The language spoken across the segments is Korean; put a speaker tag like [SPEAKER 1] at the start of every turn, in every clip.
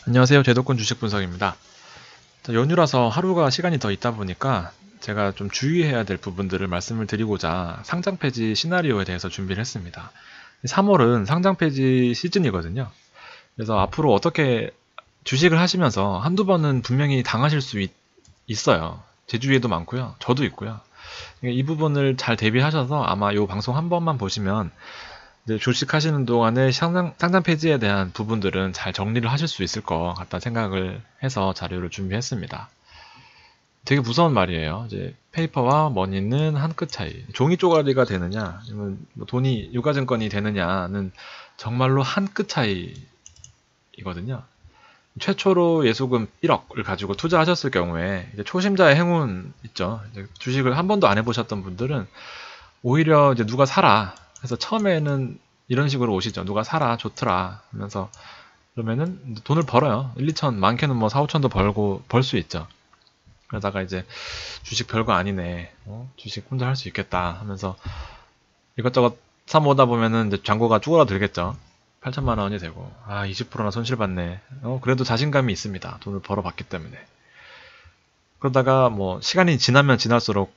[SPEAKER 1] 안녕하세요. 제도권 주식 분석입니다. 연휴라서 하루가 시간이 더 있다 보니까 제가 좀 주의해야 될 부분들을 말씀을 드리고자 상장 폐지 시나리오에 대해서 준비를 했습니다. 3월은 상장 폐지 시즌이거든요. 그래서 앞으로 어떻게 주식을 하시면서 한두 번은 분명히 당하실 수 있어요. 제 주위에도 많고요. 저도 있고요. 이 부분을 잘 대비하셔서 아마 이 방송 한 번만 보시면 이제 주식하시는 동안에 상장 폐지에 대한 부분들은 잘 정리를 하실 수 있을 것 같다 생각을 해서 자료를 준비했습니다. 되게 무서운 말이에요. 이제 페이퍼와 머니는 한 끗 차이. 종이 쪼가리가 되느냐, 아니면 뭐 돈이 유가증권이 되느냐는 정말로 한 끗 차이이거든요. 최초로 예수금 1억을 가지고 투자하셨을 경우에 이제 초심자의 행운 있죠. 이제 주식을 한 번도 안 해보셨던 분들은 오히려 이제 누가 사라. 그래서 처음에는 이런 식으로 오시죠. 누가 사라, 좋더라 하면서 그러면은 돈을 벌어요. 1, 2천, 많게는 뭐 4, 5천도 벌 수 있죠. 그러다가 이제 주식 별거 아니네. 주식 혼자 할 수 있겠다 하면서 이것저것 사 모으다 보면은 이제 잔고가 쭈그러들겠죠. 8천만 원이 되고 20%나 손실봤네. 그래도 자신감이 있습니다. 돈을 벌어봤기 때문에. 그러다가 뭐 시간이 지나면 지날수록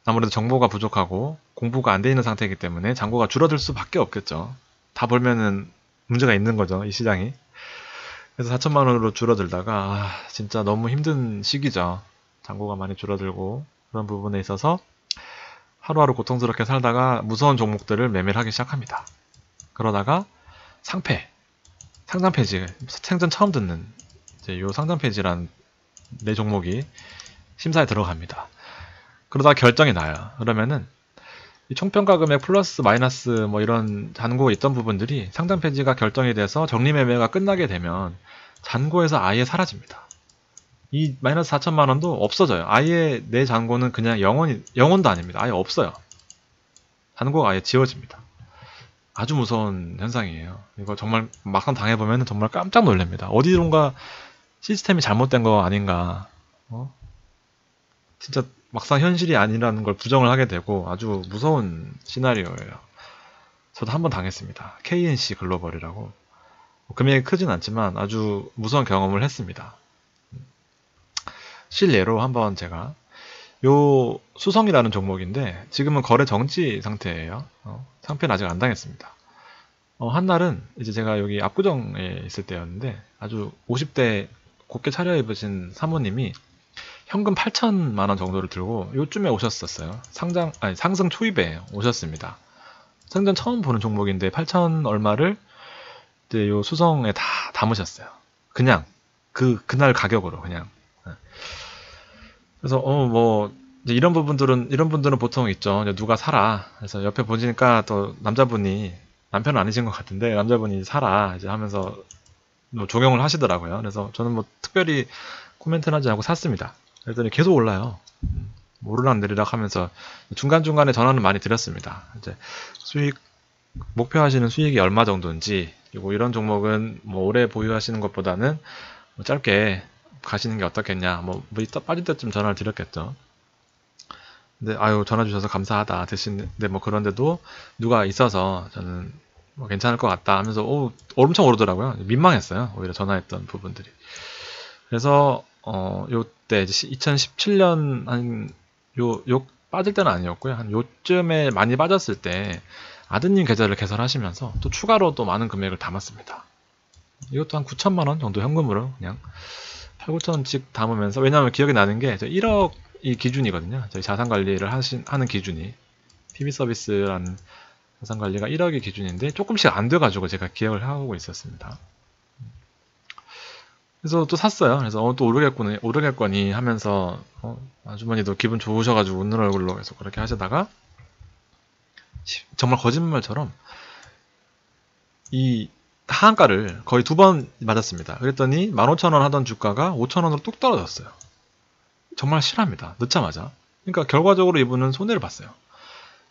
[SPEAKER 1] 아무래도 정보가 부족하고 공부가 안 돼 있는 상태이기 때문에 잔고가 줄어들 수밖에 없겠죠. 다 벌면은 문제가 있는 거죠, 이 시장이. 그래서 4천만 원으로 줄어들다가 진짜 너무 힘든 시기죠. 잔고가 많이 줄어들고 그런 부분에 있어서 하루하루 고통스럽게 살다가 무서운 종목들을 매매를 하기 시작합니다. 그러다가 상장 폐지, 생전 처음 듣는 이제 요 상장 폐지란 내 종목이 심사에 들어갑니다. 그러다가 결정이 나요. 그러면은 이 총평가 금액 플러스 마이너스 뭐 이런 잔고가 있던 부분들이 상장 폐지가 결정이 돼서 정리 매매가 끝나게 되면 잔고에서 아예 사라집니다. 이 마이너스 4천만 원도 없어져요. 아예 내 잔고는 그냥 영원도 아닙니다. 아예 없어요. 잔고가 아예 지워집니다. 아주 무서운 현상이에요. 이거 정말 막상 당해보면 정말 깜짝 놀랍니다. 어디론가 시스템이 잘못된 거 아닌가. 진짜 막상 현실이 아니라는 걸 부정을 하게 되고 아주 무서운 시나리오예요. 저도 한번 당했습니다. KNC 글로벌이라고. 금액이 크진 않지만 아주 무서운 경험을 했습니다. 실예로 한번 제가 요 수성이라는 종목인데 지금은 거래 정지 상태예요. 상패는 아직 안 당했습니다. 한날은 이제 제가 여기 압구정에 있을 때였는데 아주 50대 곱게 차려입으신 사모님이 현금 8천만 원 정도를 들고 요쯤에 오셨었어요. 상승 초입에 오셨습니다. 생전 처음 보는 종목인데 8천 얼마를 이제 요 수성에 다 담으셨어요. 그냥 그날 가격으로 그냥. 그래서 뭐 이제 이런 분들은 보통 있죠. 누가 사라. 그래서 옆에 보니까 또 남편은 아니신 것 같은데 남자분이 사라 이제 하면서 뭐 종용을 하시더라고요. 그래서 저는 뭐 특별히 코멘트는 하지 않고 샀습니다. 그랬더니 계속 올라요. 오르락 내리락 하면서 중간중간에 전화는 많이 드렸습니다. 이제 목표하시는 수익이 얼마 정도인지, 그리고 이런 종목은 뭐 오래 보유하시는 것보다는 뭐 짧게 가시는 게 어떻겠냐, 뭐 이따 빠질 때쯤 전화를 드렸겠죠. 근데 전화 주셔서 감사하다 대신에 뭐 그런데도 누가 있어서 저는 뭐 괜찮을 것 같다 하면서 엄청 오르더라고요. 민망했어요. 오히려 전화했던 부분들이. 그래서 요때 2017년 요 빠질 때는 아니었고요. 한 요쯤에 많이 빠졌을 때 아드님 계좌를 개설하시면서 또 추가로 또 많은 금액을 담았습니다. 이것도 한 9천만 원 정도 현금으로 그냥 8, 9천원씩 담으면서, 왜냐하면 기억이 나는 게 1억이 기준이거든요. 저희 자산관리를 하는 기준이 PB 서비스라는 자산관리가 1억이 기준인데 조금씩 안 돼가지고 제가 기억을 하고 있었습니다. 그래서 또 샀어요. 그래서 또 오르겠거니 하면서 아주머니도 기분 좋으셔가지고 웃는 얼굴로 계속 그렇게 하시다가 정말 거짓말처럼 이 하한가를 거의 2번 맞았습니다. 그랬더니 15,000원 하던 주가가 5,000원으로 뚝 떨어졌어요. 정말 실합니다. 넣자마자. 그러니까 결과적으로 이분은 손해를 봤어요.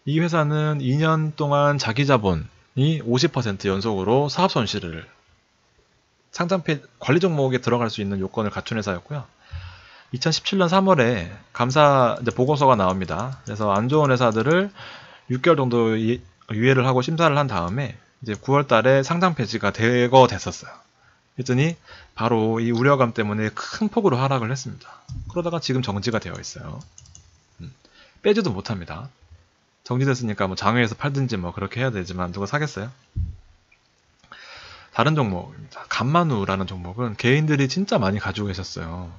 [SPEAKER 1] 이 회사는 2년 동안 자기 자본이 50% 연속으로 사업 손실을 관리 종목에 들어갈 수 있는 요건을 갖춘 회사였고요. 2017년 3월에 감사 보고서가 나옵니다. 그래서 안 좋은 회사들을 6개월 정도 유예를 하고 심사를 한 다음에 이제 9월 달에 상장 폐지가 됐었어요. 했더니 바로 이 우려감 때문에 큰 폭으로 하락을 했습니다. 그러다가 지금 정지가 되어 있어요. 빼지도 못합니다. 정지됐으니까 뭐 장외에서 팔든지 뭐 그렇게 해야 되지만 누가 사겠어요? 다른 종목입니다. 간만우라는 종목은 개인들이 진짜 많이 가지고 계셨어요.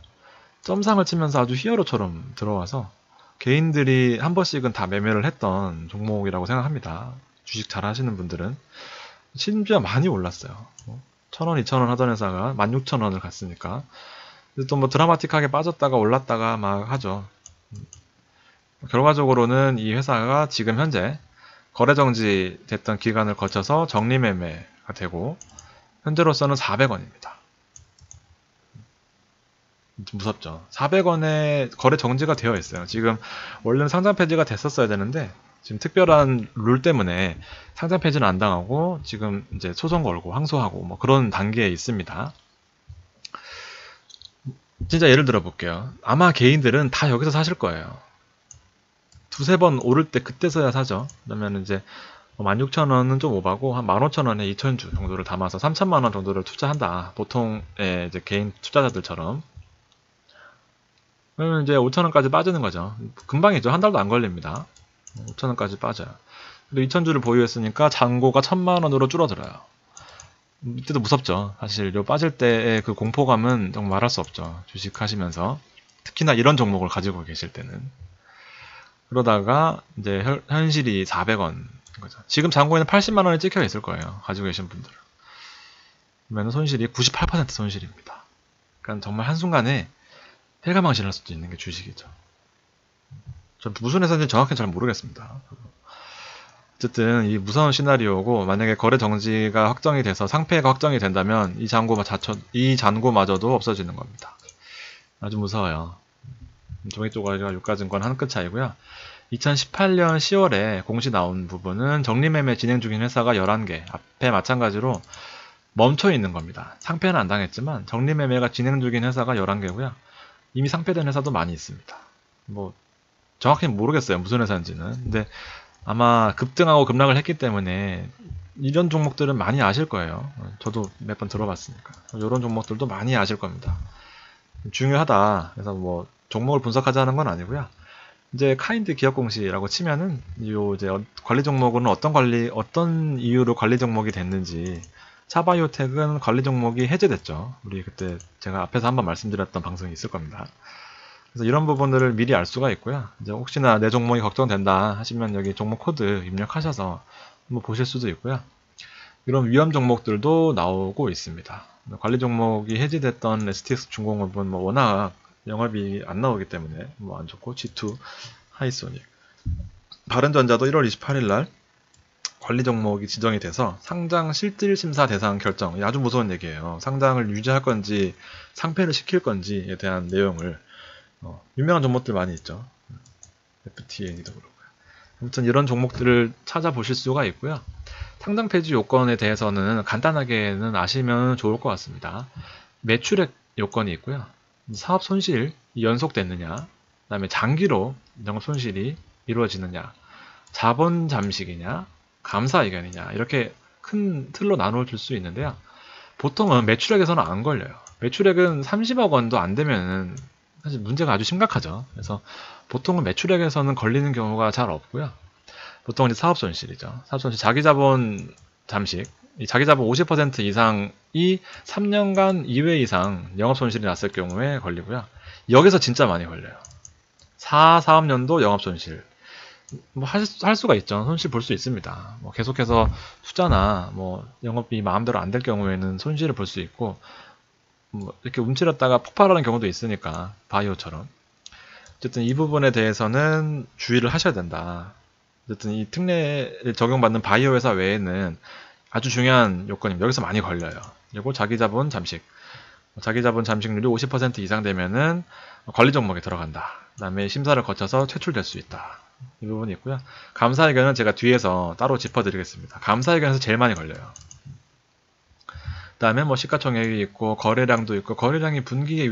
[SPEAKER 1] 점상을 치면서 아주 히어로처럼 들어와서 개인들이 한 번씩은 다 매매를 했던 종목이라고 생각합니다. 주식 잘 하시는 분들은. 심지어 많이 올랐어요. 1,000원, 2,000원 하던 회사가 16,000원을 갔으니까. 또 뭐 드라마틱하게 빠졌다가 올랐다가 막 하죠. 결과적으로는 이 회사가 지금 현재 거래정지 됐던 기간을 거쳐서 정리매매가 되고 현재로서는 400원입니다. 무섭죠. 400원에 거래 정지가 되어 있어요. 지금 원래는 상장 폐지가 됐었어야 되는데 지금 특별한 룰 때문에 상장 폐지는 안 당하고 지금 이제 소송 걸고 항소하고 뭐 그런 단계에 있습니다. 진짜 예를 들어 볼게요. 아마 개인들은 다 여기서 사실 거예요. 두세 번 오를 때 그때서야 사죠. 그러면 이제 16,000원은 좀 오바고 한 15,000원에 2,000주 정도를 담아서 3,000만원 정도를 투자한다. 보통의 이제 개인 투자자들처럼. 그러면 이제 5,000원까지 빠지는 거죠. 금방이죠. 한 달도 안 걸립니다. 5,000원까지 빠져요. 그리고 2,000주를 보유했으니까 잔고가 1,000만원으로 줄어들어요. 이때도 무섭죠. 사실 요 빠질 때의 그 공포감은 정말 말할 수 없죠. 주식 하시면서. 특히나 이런 종목을 가지고 계실 때는. 그러다가 이제 현실이 400원 거죠. 지금 잔고에는 80만원이 찍혀 있을 거예요. 가지고 계신 분들은. 그러면 손실이 98% 손실입니다. 그러니까 정말 한순간에 폐가망신할 수도 있는 게 주식이죠. 전 무슨 회사인지 정확히 잘 모르겠습니다. 어쨌든 이 무서운 시나리오고 만약에 거래 정지가 확정이 돼서 상폐가 확정이 된다면 이 잔고마저도 없어지는 겁니다. 아주 무서워요. 종이조각과 유가증권 한 끗 차이고요. 2018년 10월에 공시 나온 부분은 정리매매 진행 중인 회사가 11개, 앞에 마찬가지로 멈춰 있는 겁니다. 상폐는 안 당했지만 정리매매가 진행 중인 회사가 11개고요. 이미 상폐된 회사도 많이 있습니다. 뭐 정확히 모르겠어요. 무슨 회사인지는. 근데 아마 급등하고 급락을 했기 때문에 이런 종목들은 많이 아실 거예요. 저도 몇 번 들어봤으니까. 이런 종목들도 많이 아실 겁니다. 중요하다. 그래서 뭐 종목을 분석하자는 건 아니고요. 이제 카인드 기업공시라고 치면은 요 이제 관리 종목은 어떤 이유로 관리 종목이 됐는지. 차바이오텍은 관리 종목이 해제됐죠. 우리 그때 제가 앞에서 한번 말씀드렸던 방송이 있을 겁니다. 그래서 이런 부분들을 미리 알 수가 있고요. 이제 혹시나 내 종목이 걱정된다 하시면 여기 종목 코드 입력하셔서 한번 보실 수도 있고요. 이런 위험 종목들도 나오고 있습니다. 관리 종목이 해지됐던 STX 중공업은 뭐 워낙 영업이 안 나오기 때문에 뭐 안 좋고 G2, 하이소닉, 바른전자도 1월 28일 날 관리 종목이 지정이 돼서 상장 실질 심사 대상 결정. 아주 무서운 얘기예요. 상장을 유지할 건지 상폐를 시킬 건지에 대한 내용을 유명한 종목들 많이 있죠. FTN도 그렇고요. 아무튼 이런 종목들을 찾아보실 수가 있고요. 상장 폐지 요건에 대해서는 간단하게는 아시면 좋을 것 같습니다. 매출액 요건이 있고요. 사업 손실이 연속됐느냐, 그 다음에 장기로 영업 손실이 이루어지느냐, 자본 잠식이냐, 감사 의견이냐, 이렇게 큰 틀로 나누어 줄 수 있는데요. 보통은 매출액에서는 안 걸려요. 매출액은 30억 원도 안 되면은 사실 문제가 아주 심각하죠. 그래서 보통은 매출액에서는 걸리는 경우가 잘 없고요. 보통은 이제 사업 손실이죠. 사업 손실, 자기 자본 잠식, 이 자기 자본 50% 이상이 3년간 2회 이상 영업 손실이 났을 경우에 걸리고요. 여기서 진짜 많이 걸려요. 4사업년도 영업 손실. 뭐 할 수가 있죠. 손실 볼 수 있습니다. 뭐 계속해서 투자나 뭐 영업이 마음대로 안 될 경우에는 손실을 볼 수 있고, 뭐 이렇게 움츠렸다가 폭발하는 경우도 있으니까 바이오처럼. 어쨌든 이 부분에 대해서는 주의를 하셔야 된다. 어쨌든 이 특례를 적용받는 바이오 회사 외에는 아주 중요한 요건입니다. 여기서 많이 걸려요. 그리고 자기자본 잠식. 자기자본 잠식률이 50% 이상 되면은 관리 종목에 들어간다. 그 다음에 심사를 거쳐서 퇴출될 수 있다. 이 부분이 있고요. 감사 의견은 제가 뒤에서 따로 짚어드리겠습니다. 감사 의견에서 제일 많이 걸려요. 그 다음에 뭐 시가총액이 있고 거래량도 있고, 거래량이 분기에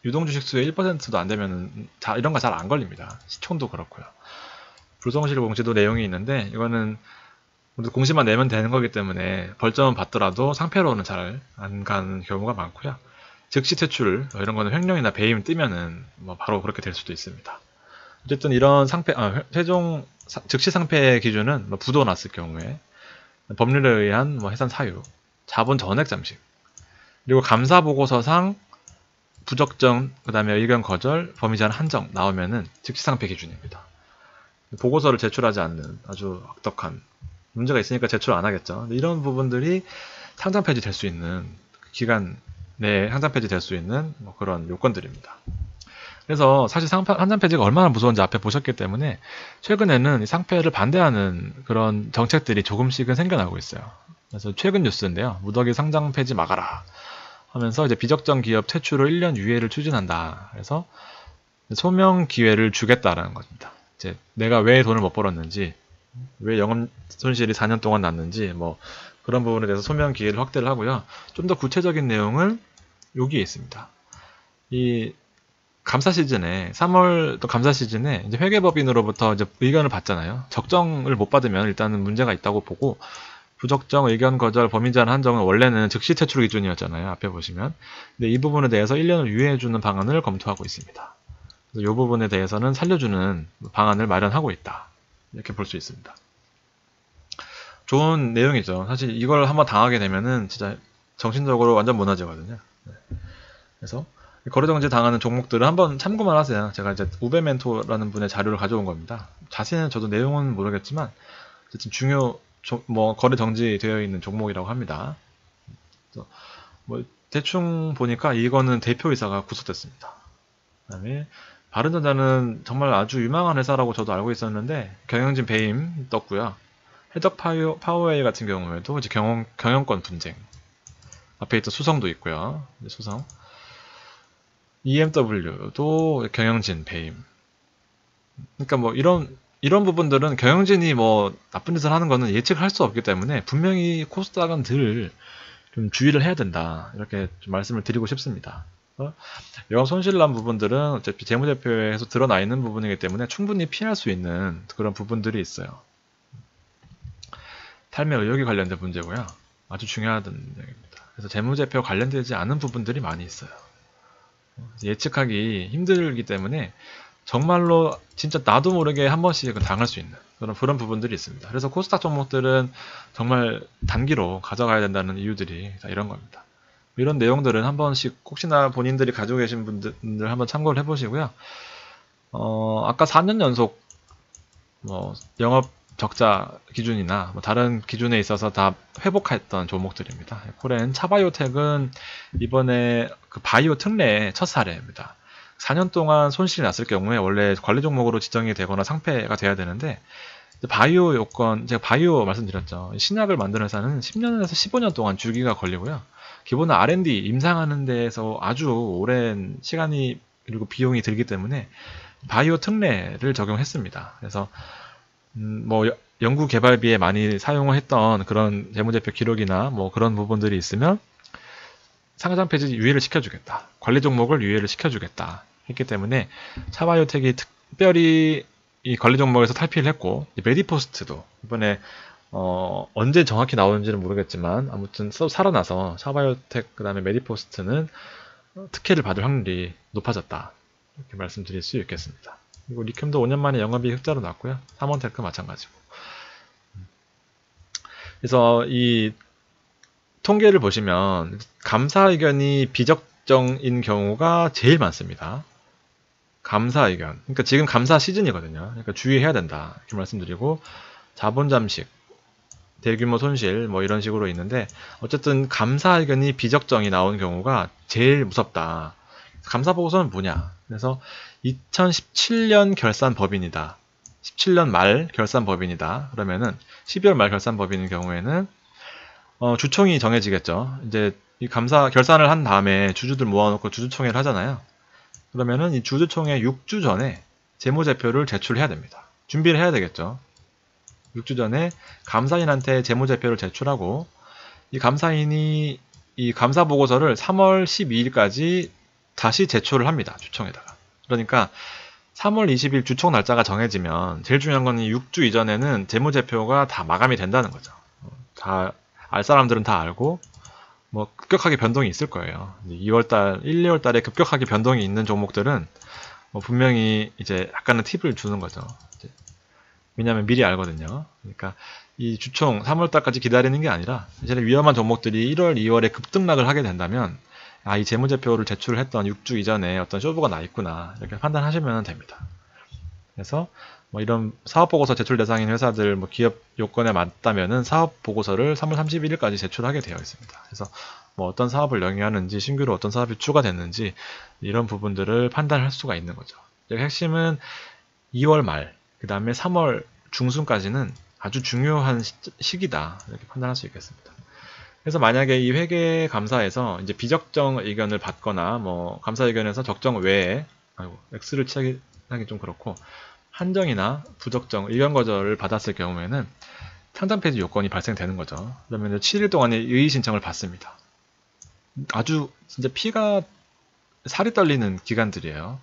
[SPEAKER 1] 유동주식수의 1%도 안 되면은 이런 거 잘 안 걸립니다. 시총도 그렇고요. 불성실 공시도 내용이 있는데 이거는 공시만 내면 되는 거기 때문에 벌점은 받더라도 상패로는 잘 안 가는 경우가 많고요. 즉시 퇴출 이런 거는 횡령이나 배임 뜨면은 뭐 바로 그렇게 될 수도 있습니다. 어쨌든 이런 최종 즉시 상패 기준은 뭐 부도 났을 경우에 법률에 의한 뭐 해산 사유, 자본 전액 잠식, 그리고 감사 보고서상 부적정, 그 다음에 의견 거절, 범위 제한 한정 나오면은 즉시 상패 기준입니다. 보고서를 제출하지 않는 아주 악덕한 문제가 있으니까 제출 안 하겠죠. 이런 부분들이 상장 폐지 될 수 있는 기간 내에 상장 폐지 될 수 있는 뭐 그런 요건들입니다. 그래서 사실 상장 폐지가 얼마나 무서운지 앞에 보셨기 때문에 최근에는 상패를 반대하는 그런 정책들이 조금씩은 생겨나고 있어요. 그래서 최근 뉴스인데요. 무더기 상장 폐지 막아라 하면서 이제 비적정 기업 퇴출을 1년 유예를 추진한다. 그래서 소명 기회를 주겠다라는 겁니다. 이제 내가 왜 돈을 못 벌었는지, 왜 영업 손실이 4년 동안 났는지, 뭐 그런 부분에 대해서 소명 기회를 확대를 하고요. 좀 더 구체적인 내용은 여기에 있습니다. 이 감사 시즌에 3월 또 감사 시즌에 이제 회계법인으로부터 이제 의견을 받잖아요. 적정을 못 받으면 일단은 문제가 있다고 보고 부적정, 의견 거절, 범위 제한 한정은 원래는 즉시 퇴출 기준이었잖아요. 앞에 보시면. 근데 이 부분에 대해서 1년을 유예해주는 방안을 검토하고 있습니다. 이 부분에 대해서는 살려주는 방안을 마련하고 있다. 이렇게 볼 수 있습니다. 좋은 내용이죠. 사실 이걸 한번 당하게 되면은 진짜 정신적으로 완전 무너지거든요. 네. 그래서 거래정지 당하는 종목들은 한번 참고만 하세요. 제가 이제 우베멘토라는 분의 자료를 가져온 겁니다. 자세히는 저도 내용은 모르겠지만 어쨌든 뭐 거래 정지되어 있는 종목이라고 합니다. 뭐 대충 보니까 이거는 대표이사가 구속됐습니다. 그다음에 바른전자는 정말 아주 유망한 회사라고 저도 알고 있었는데 경영진 배임 떴고요. 해적 파워웨이 같은 경우에도 이제 경영권 분쟁 앞에 있던 수성도 있고요. 수성 EMW도 경영진 배임. 그러니까 뭐 이런 부분들은 경영진이 뭐 나쁜 짓을 하는 거는 예측할 수 없기 때문에 분명히 코스닥은 늘 좀 주의를 해야 된다. 이렇게 좀 말씀을 드리고 싶습니다. 영업 손실 난 부분들은 어차피 재무제표에서 드러나 있는 부분이기 때문에 충분히 피할 수 있는 그런 부분들이 있어요. 탈매 의혹이 관련된 문제고요. 아주 중요한 내용입니다. 그래서 재무제표 관련되지 않은 부분들이 많이 있어요. 예측하기 힘들기 때문에 정말로 진짜 나도 모르게 한 번씩은 당할 수 있는 그런 부분들이 있습니다. 그래서 코스닥 종목들은 정말 단기로 가져가야 된다는 이유들이 다 이런 겁니다. 이런 내용들은 한 번씩 혹시나 본인들이 가지고 계신 분들 한번 참고를 해보시고요. 아까 4년 연속 뭐 영업 적자 기준이나 뭐 다른 기준에 있어서 다 회복했던 종목들입니다. 코렌 차바이오텍은 이번에 그 바이오 특례의 첫 사례입니다. 4년 동안 손실이 났을 경우에 원래 관리 종목으로 지정이 되거나 상폐가 돼야 되는데 바이오 요건, 제가 바이오 말씀드렸죠. 신약을 만드는 회사는 10년에서 15년 동안 주기가 걸리고요. 기본은 R&D 임상하는 데에서 아주 오랜 시간이 그리고 비용이 들기 때문에 바이오 특례를 적용했습니다. 그래서 뭐 연구 개발비에 많이 사용을 했던 그런 재무제표 기록이나 뭐 그런 부분들이 있으면 상장 폐지 유예를 시켜주겠다. 관리 종목을 유예를 시켜주겠다. 했기 때문에 차바이오텍이 특별히 이 관리 종목에서 탈피를 했고 메디포스트도 이번에 언제 정확히 나오는지는 모르겠지만 아무튼 살아나서 차바이오텍 그 다음에 메디포스트는 특혜를 받을 확률이 높아졌다. 이렇게 말씀드릴 수 있겠습니다. 그리고 리튬도 5년 만에 영업이익 흑자로 났고요. 삼원테크 마찬가지고. 그래서 이 통계를 보시면 감사 의견이 비적정인 경우가 제일 많습니다. 감사 의견. 그러니까 지금 감사 시즌이거든요. 그러니까 주의해야 된다. 이렇게 말씀드리고 자본 잠식, 대규모 손실 뭐 이런 식으로 있는데 어쨌든 감사 의견이 비적정이 나온 경우가 제일 무섭다. 감사 보고서는 뭐냐? 그래서 2017년 결산 법인이다. 17년 말 결산 법인이다. 그러면은 12월 말 결산 법인인 경우에는 주총이 정해지겠죠. 이제 이 감사 결산을 한 다음에 주주들 모아놓고 주주총회를 하잖아요. 그러면은 이 주주총회 6주 전에 재무제표를 제출해야 됩니다. 준비를 해야 되겠죠. 6주 전에 감사인한테 재무제표를 제출하고 이 감사인이 이 감사 보고서를 3월 12일까지 다시 제출을 합니다. 주총에다가. 그러니까 3월 20일 주총 날짜가 정해지면 제일 중요한 건 이 6주 이전에는 재무제표가 다 마감이 된다는 거죠. 다 알 사람들은 다 알고 뭐 급격하게 변동이 있을 거예요. 2월달, 1, 2월달에 급격하게 변동이 있는 종목들은 뭐 분명히 이제 약간은 팁을 주는 거죠. 왜냐하면 미리 알거든요. 그러니까 이 주총 3월달까지 기다리는 게 아니라 이제 위험한 종목들이 1월, 2월에 급등락을 하게 된다면 아, 이 재무제표를 제출했던 6주 이전에 어떤 쇼부가 나 있구나 이렇게 판단하시면 됩니다. 그래서 뭐 이런 사업보고서 제출 대상인 회사들 뭐 기업 요건에 맞다면은 사업보고서를 3월 31일까지 제출하게 되어 있습니다. 그래서 뭐 어떤 사업을 영위하는지 신규로 어떤 사업이 추가됐는지 이런 부분들을 판단할 수가 있는 거죠. 핵심은 2월 말, 그 다음에 3월 중순까지는 아주 중요한 시기다 이렇게 판단할 수 있겠습니다. 그래서 만약에 이 회계 감사에서 이제 비적정 의견을 받거나 뭐 감사 의견에서 적정 외에 X를 취하기 좀 그렇고 한정이나 부적정 의견 거절을 받았을 경우에는 상장 폐지 요건이 발생되는 거죠. 그러면 7일 동안의 이의 신청을 받습니다. 아주 진짜 피가 살이 떨리는 기간들이에요.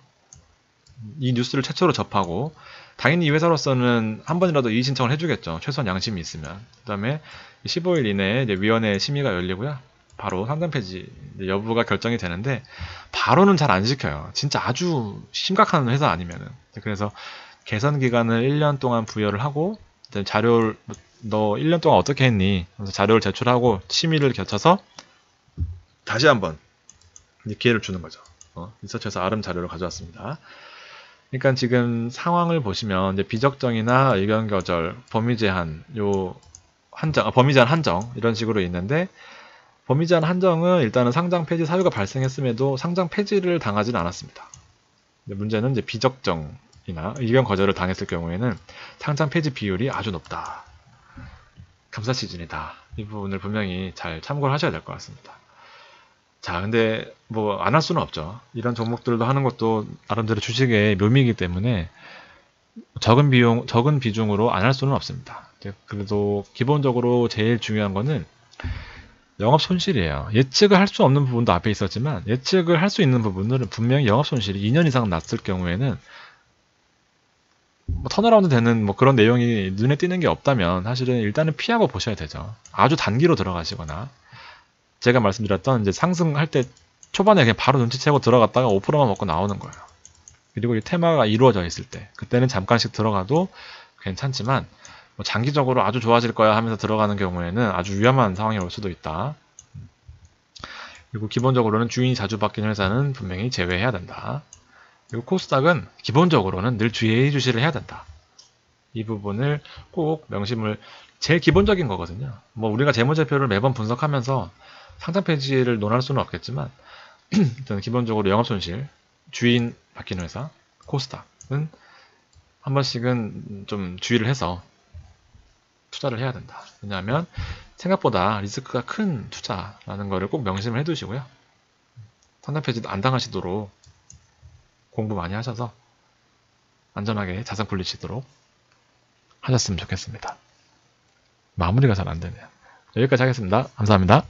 [SPEAKER 1] 이 뉴스를 최초로 접하고 당연히 이 회사로서는 한 번이라도 이의 신청을 해주겠죠. 최소한 양심이 있으면. 그 다음에 15일 이내에 이제 위원회 심의가 열리고요. 바로 상장 폐지 여부가 결정이 되는데 바로는 잘 안 시켜요. 진짜 아주 심각한 회사 아니면은. 그래서 개선 기간을 1년 동안 부여를 하고 자료를 너 1년 동안 어떻게 했니? 그래서 자료를 제출하고 심의를 거쳐서 다시 한번 기회를 주는 거죠. 리서치에서 아름 자료를 가져왔습니다. 그러니까 지금 상황을 보시면 이제 비적정이나 의견 거절, 범위 제한, 범위 제한 한정 이런 식으로 있는데 범위 제한 한정은 일단은 상장 폐지 사유가 발생했음에도 상장 폐지를 당하지는 않았습니다. 근데 문제는 이제 비적정이나 의견 거절을 당했을 경우에는 상장 폐지 비율이 아주 높다. 감사 시즌이다. 이 부분을 분명히 잘 참고를 하셔야 될 것 같습니다. 자, 근데 뭐 안 할 수는 없죠. 이런 종목들도 하는 것도 나름대로 주식의 묘미이기 때문에 적은 비중으로 안 할 수는 없습니다. 그래도 기본적으로 제일 중요한 거는 영업 손실이에요. 예측을 할 수 없는 부분도 앞에 있었지만 예측을 할 수 있는 부분들은 분명히 영업 손실이 2년 이상 났을 경우에는 뭐 턴어라운드 되는 뭐 그런 내용이 눈에 띄는 게 없다면 사실은 일단은 피하고 보셔야 되죠. 아주 단기로 들어가시거나 제가 말씀드렸던 이제 상승할 때 초반에 그냥 바로 눈치채고 들어갔다가 5%만 먹고 나오는 거예요. 그리고 이 테마가 이루어져 있을 때 그때는 잠깐씩 들어가도 괜찮지만 뭐 장기적으로 아주 좋아질 거야 하면서 들어가는 경우에는 아주 위험한 상황이 올 수도 있다. 그리고 기본적으로는 주인이 자주 바뀌는 회사는 분명히 제외해야 된다. 그리고 코스닥은 기본적으로는 늘 주의 주시를 해야 된다. 이 부분을 꼭 명심을 제일 기본적인 거거든요. 뭐 우리가 재무제표를 매번 분석하면서 상장 폐지를 논할 수는 없겠지만 일단 기본적으로 영업손실, 주인 바뀌는 회사, 코스닥은 한 번씩은 좀 주의를 해서 투자를 해야 된다. 왜냐하면 생각보다 리스크가 큰 투자라는 거를 꼭 명심을 해두시고요. 상장 폐지도 안 당하시도록 공부 많이 하셔서 안전하게 자산 굴리시도록 하셨으면 좋겠습니다. 마무리가 잘 안 되네요. 여기까지 하겠습니다. 감사합니다.